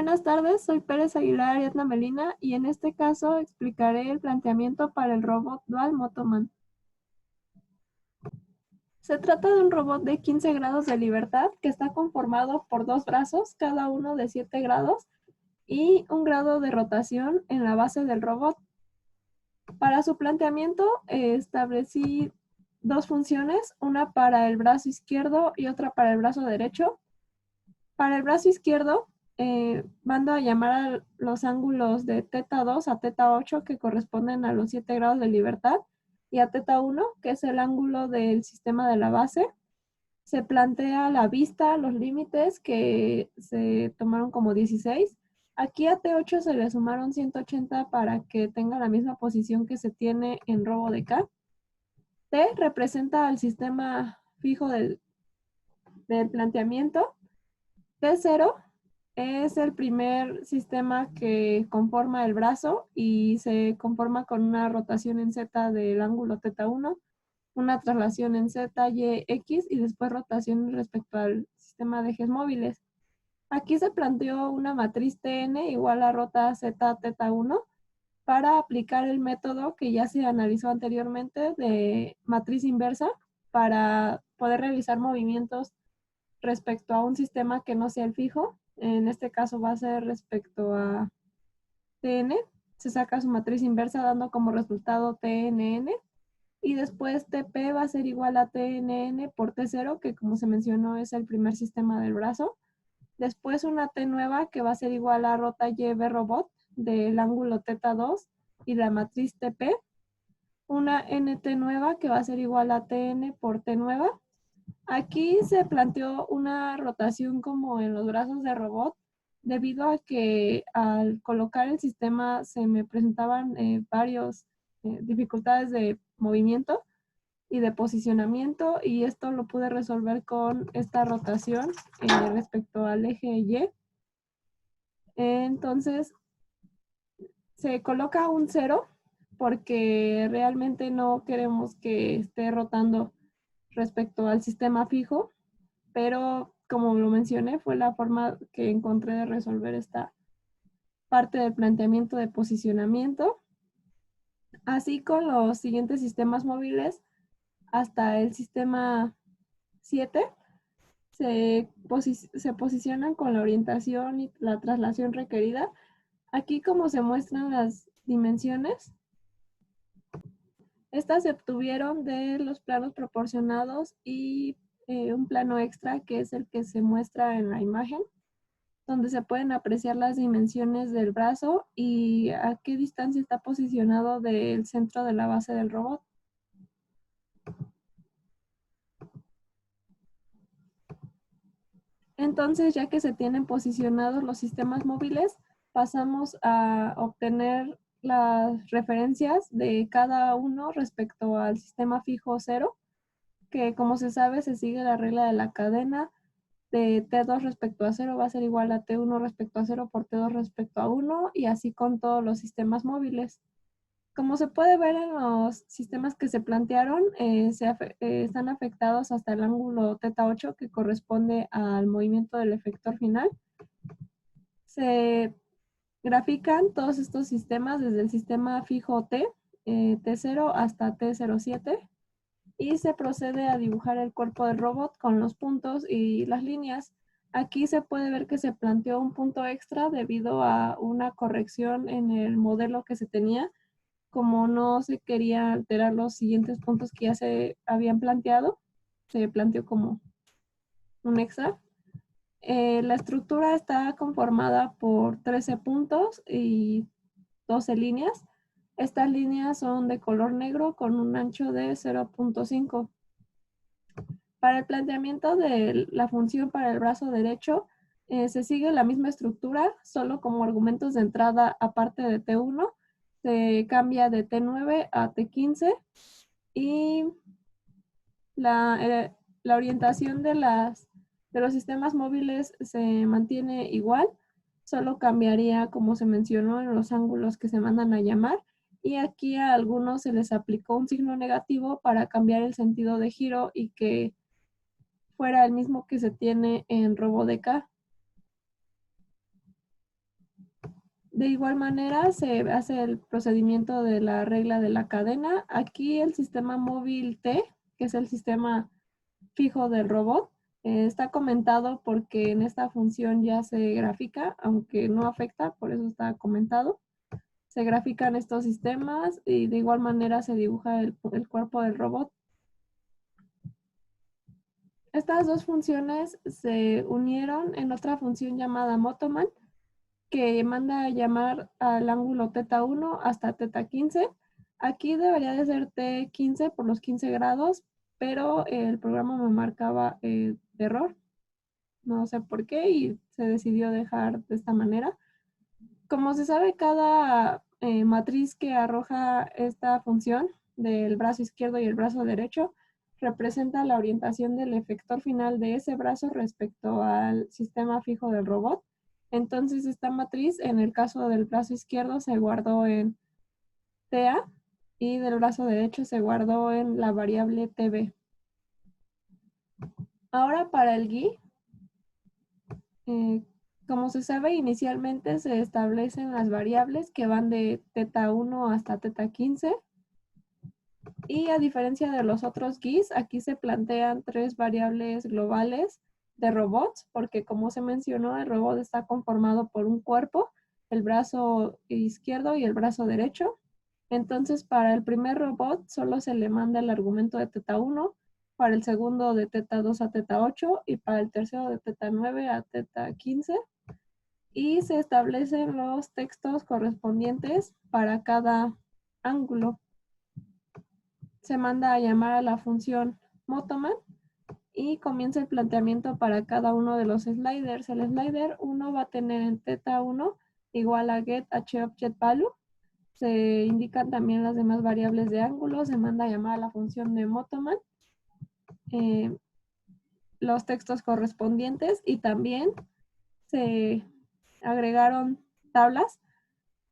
Buenas tardes, soy Pérez Aguilar Ariadna Melina y en este caso explicaré el planteamiento para el robot Dual Motoman. Se trata de un robot de 15 grados de libertad que está conformado por dos brazos, cada uno de 7 grados, y un grado de rotación en la base del robot. Para su planteamiento establecí dos funciones, una para el brazo izquierdo y otra para el brazo derecho. Para el brazo izquierdo, mando a llamar a los ángulos de θ2 a θ8 que corresponden a los 7 grados de libertad y a θ1, que es el ángulo del sistema de la base. Se plantea la vista, los límites que se tomaron como 16. Aquí a T8 se le sumaron 180 para que tenga la misma posición que se tiene en robo de K. T representa al sistema fijo del planteamiento. T0 es el primer sistema que conforma el brazo y se conforma con una rotación en Z del ángulo θ1, una traslación en Z, Y, X y después rotación respecto al sistema de ejes móviles. Aquí se planteó una matriz Tn igual a rota Z θ1 para aplicar el método que ya se analizó anteriormente de matriz inversa para poder realizar movimientos respecto a un sistema que no sea el fijo. En este caso va a ser respecto a Tn. Se saca su matriz inversa dando como resultado Tnn. Y después Tp va a ser igual a Tnn por T0, que como se mencionó es el primer sistema del brazo. Después una T nueva que va a ser igual a rota YB robot del ángulo θ2 y la matriz Tp. Una NT nueva que va a ser igual a Tn por T nueva. Aquí se planteó una rotación como en los brazos de robot, debido a que al colocar el sistema se me presentaban varias dificultades de movimiento y de posicionamiento, y esto lo pude resolver con esta rotación respecto al eje Y. Entonces, se coloca un 0 porque realmente no queremos que esté rotando respecto al sistema fijo, pero como lo mencioné, fue la forma que encontré de resolver esta parte del planteamiento de posicionamiento. Así con los siguientes sistemas móviles, hasta el sistema 7, se posicionan con la orientación y la traslación requerida. Aquí como se muestran las dimensiones, estas se obtuvieron de los planos proporcionados y un plano extra que es el que se muestra en la imagen, donde se pueden apreciar las dimensiones del brazo y a qué distancia está posicionado del centro de la base del robot. Entonces, ya que se tienen posicionados los sistemas móviles, pasamos a obtener las referencias de cada uno respecto al sistema fijo 0, que como se sabe se sigue la regla de la cadena de T2 respecto a 0 va a ser igual a T1 respecto a 0 por T2 respecto a 1, y así con todos los sistemas móviles. Como se puede ver en los sistemas que se plantearon, están afectados hasta el ángulo θ8 que corresponde al movimiento del efector final. Se grafican todos estos sistemas desde el sistema fijo T, T0 hasta T07, y se procede a dibujar el cuerpo del robot con los puntos y las líneas. Aquí se puede ver que se planteó un punto extra debido a una corrección en el modelo que se tenía. Como no se quería alterar los siguientes puntos que ya se habían planteado, se planteó como un extra. La estructura está conformada por 13 puntos y 12 líneas. Estas líneas son de color negro con un ancho de 0.5. Para el planteamiento de la función para el brazo derecho, se sigue la misma estructura, solo como argumentos de entrada aparte de T1, se cambia de T9 a T15 y la orientación de los sistemas móviles se mantiene igual, solo cambiaría, como se mencionó, en los ángulos que se mandan a llamar, y aquí a algunos se les aplicó un signo negativo para cambiar el sentido de giro y que fuera el mismo que se tiene en RoboDK. De igual manera se hace el procedimiento de la regla de la cadena. Aquí el sistema móvil T, que es el sistema fijo del robot, está comentado porque en esta función ya se grafica, aunque no afecta, por eso está comentado. Se grafican estos sistemas y de igual manera se dibuja el cuerpo del robot. Estas dos funciones se unieron en otra función llamada Motoman, que manda a llamar al ángulo θ1 hasta θ15. Aquí debería de ser T15 por los 15 grados, pero el programa me marcaba de error. No sé por qué y se decidió dejar de esta manera. Como se sabe, cada matriz que arroja esta función del brazo izquierdo y el brazo derecho representa la orientación del efector final de ese brazo respecto al sistema fijo del robot. Entonces, esta matriz, en el caso del brazo izquierdo, se guardó en TA y del brazo derecho se guardó en la variable TB. Ahora para el GUI, como se sabe, inicialmente se establecen las variables que van de θ1 hasta θ15. Y a diferencia de los otros GUIs, aquí se plantean 3 variables globales de robots, porque como se mencionó, el robot está conformado por un cuerpo, el brazo izquierdo y el brazo derecho. Entonces, para el primer robot solo se le manda el argumento de θ1, para el segundo de θ2 a θ8 y para el tercero de θ9 a θ15. Y se establecen los textos correspondientes para cada ángulo. Se manda a llamar a la función Motoman y comienza el planteamiento para cada uno de los sliders. El slider 1 va a tener en θ1 igual a getHObjectValue. Se indican también las demás variables de ángulo. Se manda a llamar a la función de Motoman. Los textos correspondientes y también se agregaron tablas.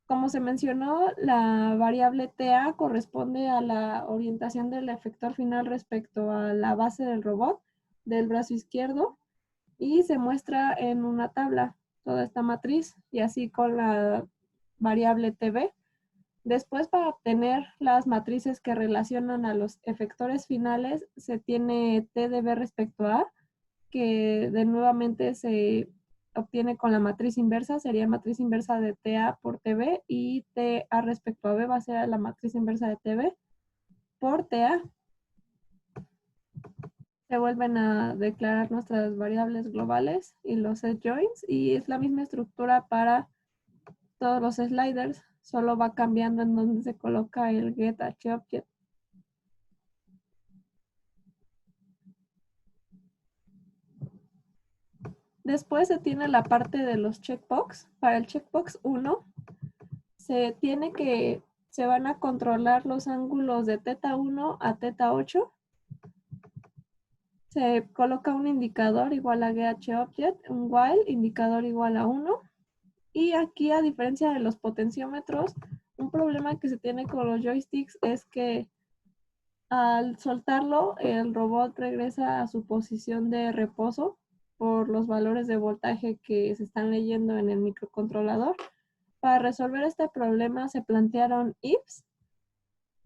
Como se mencionó, la variable TA corresponde a la orientación del efector final respecto a la base del robot del brazo izquierdo y se muestra en una tabla toda esta matriz y así con la variable TB. Después, para obtener las matrices que relacionan a los efectores finales, se tiene TDB respecto a, que de nuevamente se obtiene con la matriz inversa, sería matriz inversa de TA por TB y TA respecto a B va a ser la matriz inversa de TB por TA. Se vuelven a declarar nuestras variables globales y los set joins y es la misma estructura para todos los sliders, solo va cambiando en donde se coloca el getHObject. Después se tiene la parte de los checkbox. Para el checkbox 1 se van a controlar los ángulos de θ1 a θ8. Se coloca un indicador igual a getHObject, un while, indicador igual a 1. Y aquí, a diferencia de los potenciómetros, un problema que se tiene con los joysticks es que al soltarlo, el robot regresa a su posición de reposo por los valores de voltaje que se están leyendo en el microcontrolador. Para resolver este problema se plantearon ifs,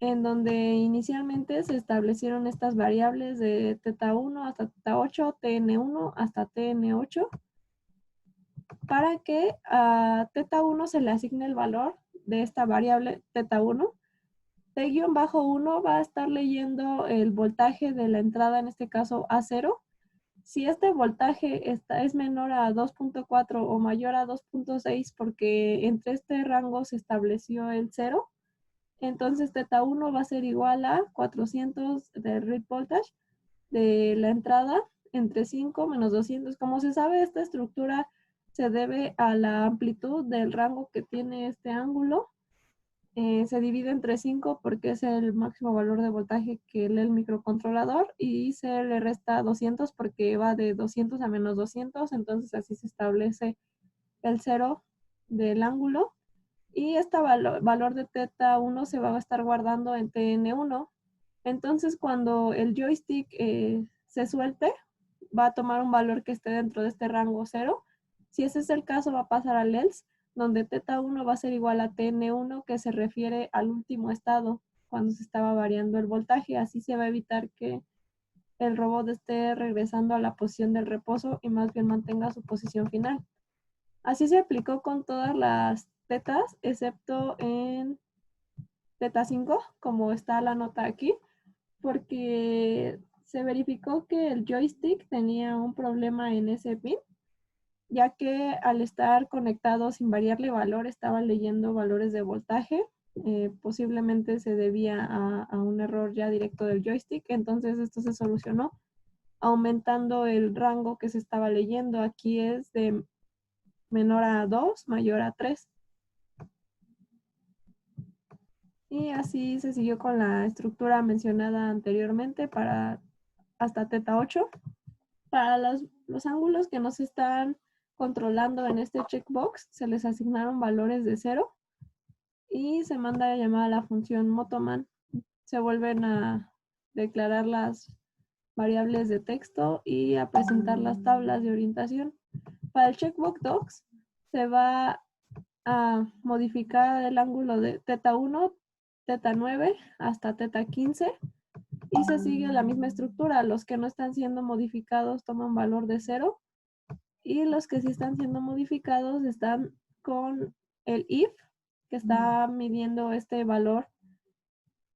en donde inicialmente se establecieron estas variables de θ1 hasta θ8, tn1 hasta tn8, para que a θ1 se le asigne el valor de esta variable θ1. T-1 va a estar leyendo el voltaje de la entrada, en este caso A0. Si este voltaje es menor a 2.4 o mayor a 2.6, porque entre este rango se estableció el 0, entonces θ1 va a ser igual a 400 de read voltage de la entrada entre 5 menos 200. Como se sabe, esta estructura se debe a la amplitud del rango que tiene este ángulo. Se divide entre 5 porque es el máximo valor de voltaje que lee el microcontrolador y se le resta 200 porque va de 200 a menos 200, entonces así se establece el 0 del ángulo. Y este valor de θ1 se va a estar guardando en tn1. Entonces, cuando el joystick se suelte, va a tomar un valor que esté dentro de este rango 0. Si ese es el caso, va a pasar al else. donde teta 1 va a ser igual a Tn1, que se refiere al último estado, cuando se estaba variando el voltaje. Así se va a evitar que el robot esté regresando a la posición del reposo y más bien mantenga su posición final. Así se aplicó con todas las tetas, excepto en teta 5, como está la nota aquí, porque se verificó que el joystick tenía un problema en ese pin, ya que al estar conectado sin variarle valor, estaba leyendo valores de voltaje. Posiblemente se debía a un error ya directo del joystick. Entonces esto se solucionó aumentando el rango que se estaba leyendo. Aquí es de menor a 2, mayor a 3. Y así se siguió con la estructura mencionada anteriormente para hasta teta 8. Para los ángulos que no se están controlando en este checkbox, se les asignaron valores de 0 y se manda a llamar a la función motoman. Se vuelven a declarar las variables de texto y a presentar las tablas de orientación. Para el checkbox docs se va a modificar el ángulo de teta 1, teta 9 hasta teta 15 y se sigue la misma estructura. Los que no están siendo modificados toman valor de 0 y los que sí están siendo modificados están con el if, que está midiendo este valor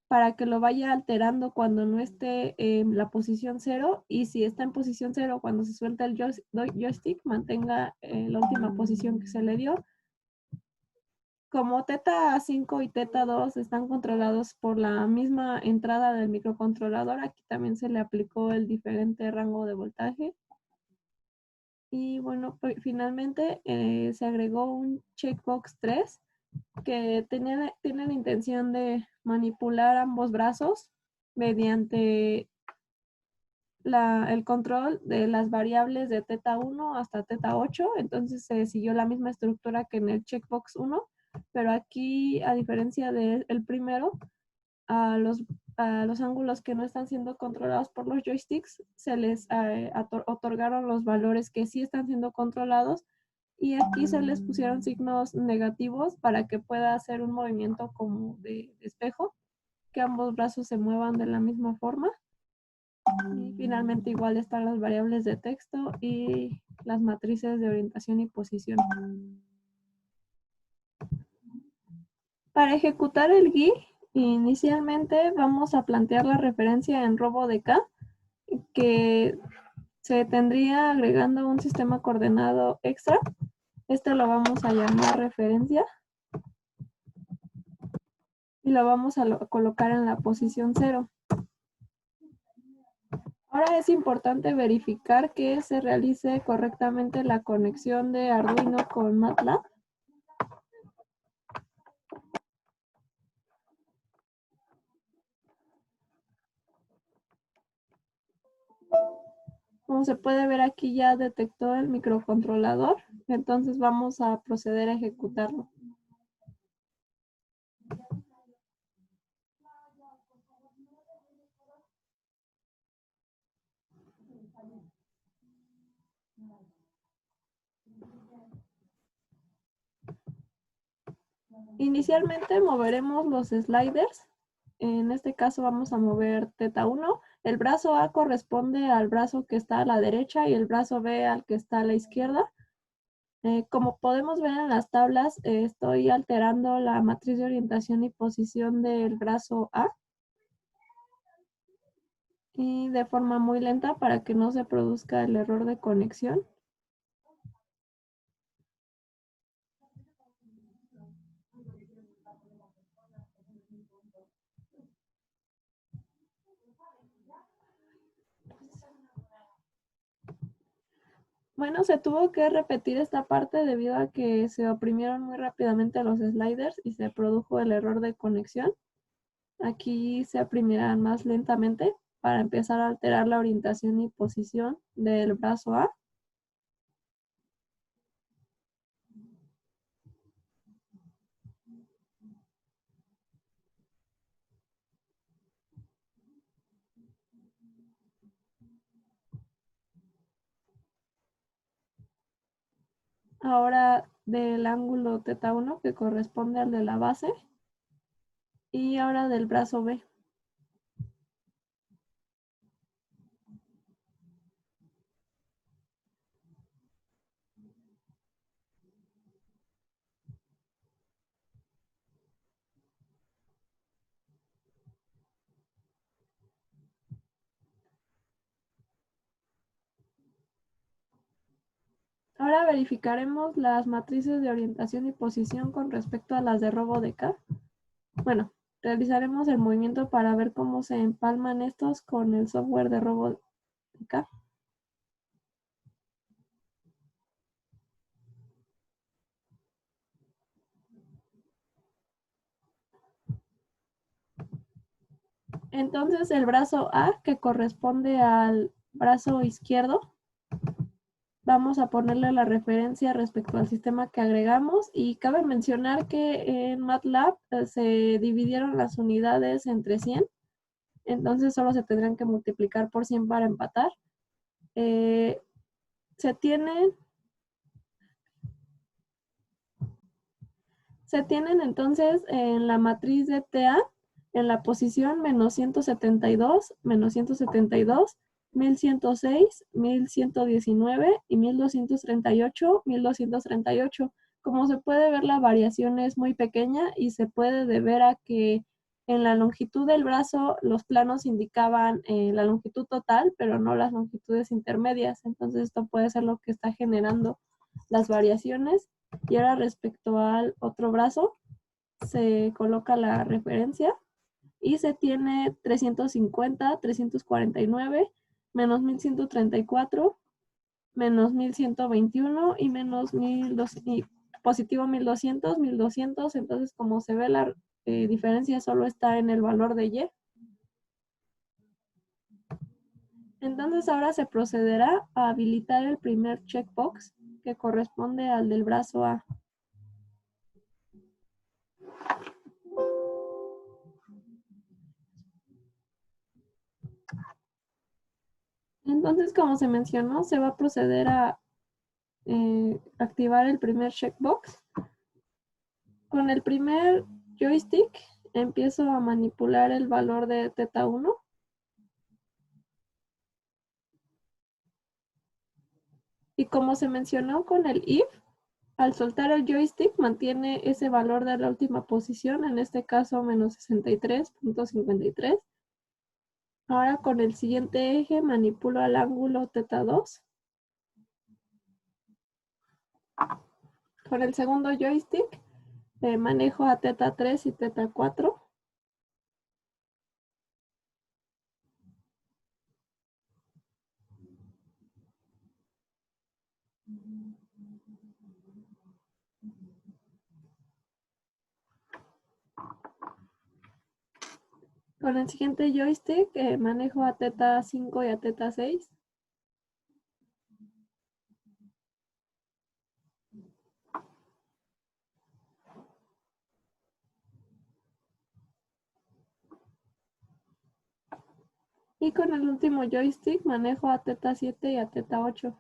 para que lo vaya alterando cuando no esté en la posición 0, y si está en posición 0 cuando se suelta el joystick, mantenga la última posición que se le dio. Como teta 5 y teta 2 están controlados por la misma entrada del microcontrolador, aquí también se le aplicó el diferente rango de voltaje. Y bueno, pues, finalmente se agregó un checkbox 3 que tiene la intención de manipular ambos brazos mediante el control de las variables de teta 1 hasta teta 8. Entonces se siguió la misma estructura que en el checkbox 1, pero aquí, a diferencia del primero, a los ángulos que no están siendo controlados por los joysticks se les otorgaron los valores que sí están siendo controlados, y aquí se les pusieron signos negativos para que pueda hacer un movimiento como de espejo, que ambos brazos se muevan de la misma forma. Y finalmente igual están las variables de texto y las matrices de orientación y posición. Para ejecutar el GUI, inicialmente vamos a plantear la referencia en RoboDK, que se tendría agregando un sistema coordenado extra. Este lo vamos a llamar referencia y lo vamos a colocar en la posición 0. Ahora es importante verificar que se realice correctamente la conexión de Arduino con MATLAB. Como se puede ver, aquí ya detectó el microcontrolador, entonces vamos a proceder a ejecutarlo. Inicialmente moveremos los sliders. En este caso vamos a mover teta 1. El brazo A corresponde al brazo que está a la derecha y el brazo B al que está a la izquierda. Como podemos ver en las tablas, estoy alterando la matriz de orientación y posición del brazo A, y de forma muy lenta para que no se produzca el error de conexión. Bueno, se tuvo que repetir esta parte debido a que se oprimieron muy rápidamente los sliders y se produjo el error de conexión. Aquí se oprimirán más lentamente para empezar a alterar la orientación y posición del brazo A. Ahora del ángulo θ1 que corresponde al de la base y ahora del brazo B. Ahora verificaremos las matrices de orientación y posición con respecto a las de robo de K. Bueno, realizaremos el movimiento para ver cómo se empalman estos con el software de robo de K. Entonces el brazo A, que corresponde al brazo izquierdo, vamos a ponerle la referencia respecto al sistema que agregamos y cabe mencionar que en MATLAB se dividieron las unidades entre 100, entonces solo se tendrán que multiplicar por 100 para empatar. Se tienen entonces en la matriz de TA en la posición menos 172, menos 172, 1106, 1119 y 1238, 1238. Como se puede ver, la variación es muy pequeña y se puede deber a que en la longitud del brazo los planos indicaban la longitud total, pero no las longitudes intermedias. Entonces esto puede ser lo que está generando las variaciones. Y ahora respecto al otro brazo, se coloca la referencia y se tiene 350, 349, menos 1134, menos 1121 y menos 1200, y positivo 1200, 1200. Entonces, como se ve, la diferencia solo está en el valor de Y. Entonces, ahora se procederá a habilitar el primer checkbox que corresponde al del brazo A. Entonces, como se mencionó, se va a proceder a activar el primer checkbox. Con el primer joystick empiezo a manipular el valor de θ1. Y como se mencionó con el if, al soltar el joystick mantiene ese valor de la última posición, en este caso menos 63.53. Ahora con el siguiente eje manipulo al ángulo θ2. Con el segundo joystick manejo a θ3 y θ4. Con el siguiente joystick manejo a θ5 y a θ6. Y con el último joystick manejo a θ7 y a θ8.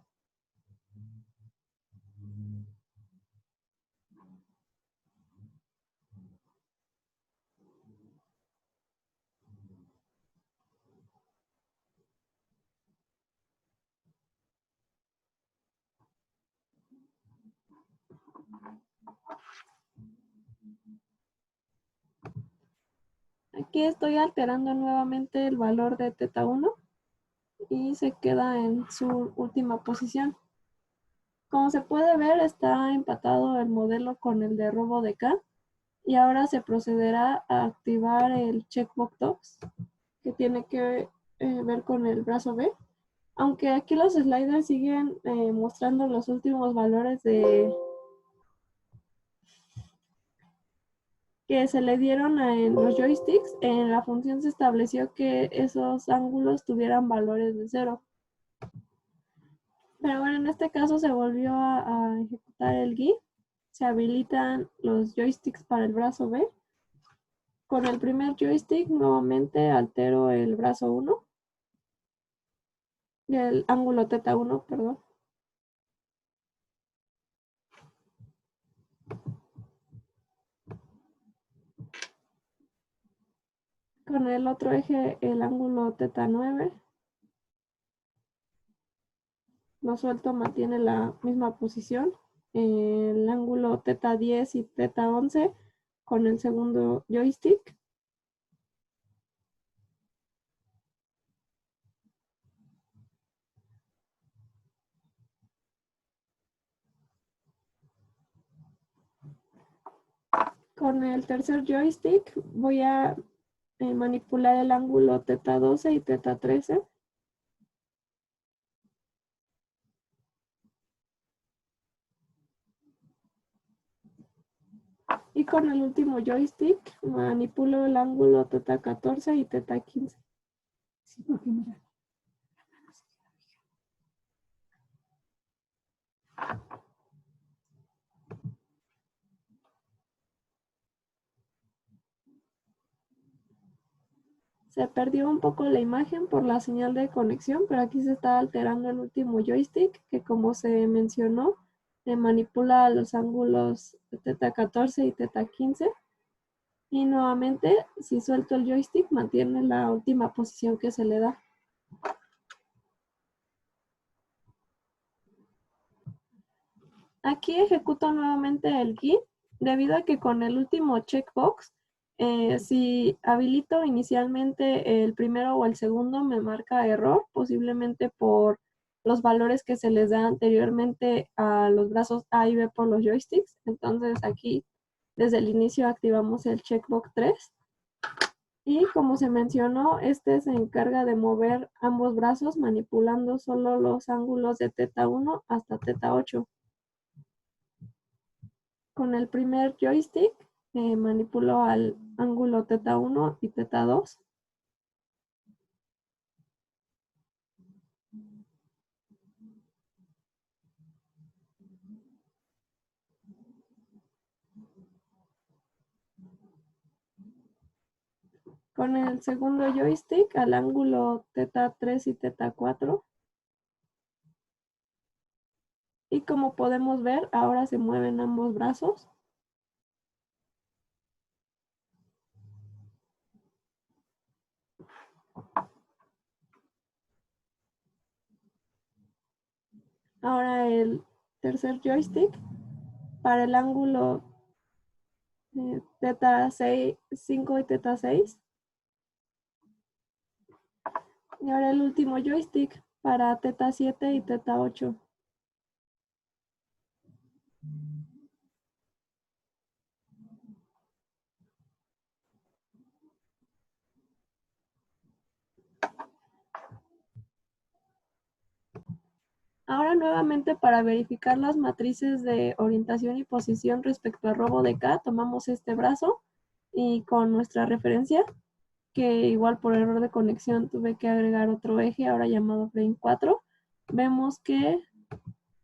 Aquí estoy alterando nuevamente el valor de θ1 y se queda en su última posición. Como se puede ver, está empatado el modelo con el de robo de K y ahora se procederá a activar el checkbox docs que tiene que ver con el brazo B. Aunque aquí los sliders siguen mostrando los últimos valores que se le dieron en los joysticks, en la función se estableció que esos ángulos tuvieran valores de 0. Pero bueno, en este caso se volvió a ejecutar el GUI. Se habilitan los joysticks para el brazo B. Con el primer joystick nuevamente altero el brazo 1, el ángulo θ1, perdón. con el otro eje, el ángulo θ9. Lo suelto, mantiene la misma posición. El ángulo θ10 y θ11 con el segundo joystick. Con el tercer joystick voy a manipular el ángulo θ12 y θ13. Y con el último joystick manipulo el ángulo θ14 y θ15. Sí, porque mira. Se perdió un poco la imagen por la señal de conexión, pero aquí se está alterando el último joystick, que como se mencionó, manipula los ángulos θ14 y θ15. Y nuevamente, si suelto el joystick, mantiene la última posición que se le da. Aquí ejecuto nuevamente el GUI, debido a que con el último checkbox, si habilito inicialmente el primero o el segundo, me marca error, posiblemente por los valores que se les da anteriormente a los brazos A y B por los joysticks. Entonces aquí, desde el inicio, activamos el checkbox 3. Y como se mencionó, este se encarga de mover ambos brazos manipulando solo los ángulos de θ1 hasta θ8. Con el primer joystick manipulo al ángulo θ1 y θ2. Con el segundo joystick al ángulo θ3 y θ4. Y como podemos ver, ahora se mueven ambos brazos. Ahora el tercer joystick para el ángulo θ5 y θ6. Y ahora el último joystick para θ7 y θ8. Ahora nuevamente, para verificar las matrices de orientación y posición respecto al robo de K, tomamos este brazo y con nuestra referencia, que igual por error de conexión tuve que agregar otro eje, ahora llamado frame 4, vemos que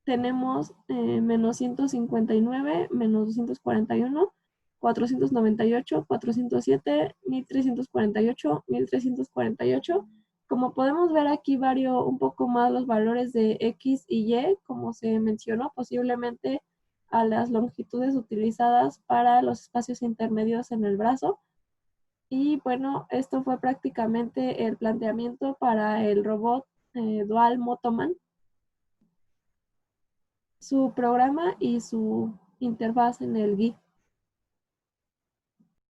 tenemos menos 159, menos 241, 498, 407, 1348, 1348. Como podemos ver aquí, vario un poco más los valores de X y Y, como se mencionó, posiblemente a las longitudes utilizadas para los espacios intermedios en el brazo. Y bueno, esto fue prácticamente el planteamiento para el robot Dual Motoman, su programa y su interfaz en el GUI.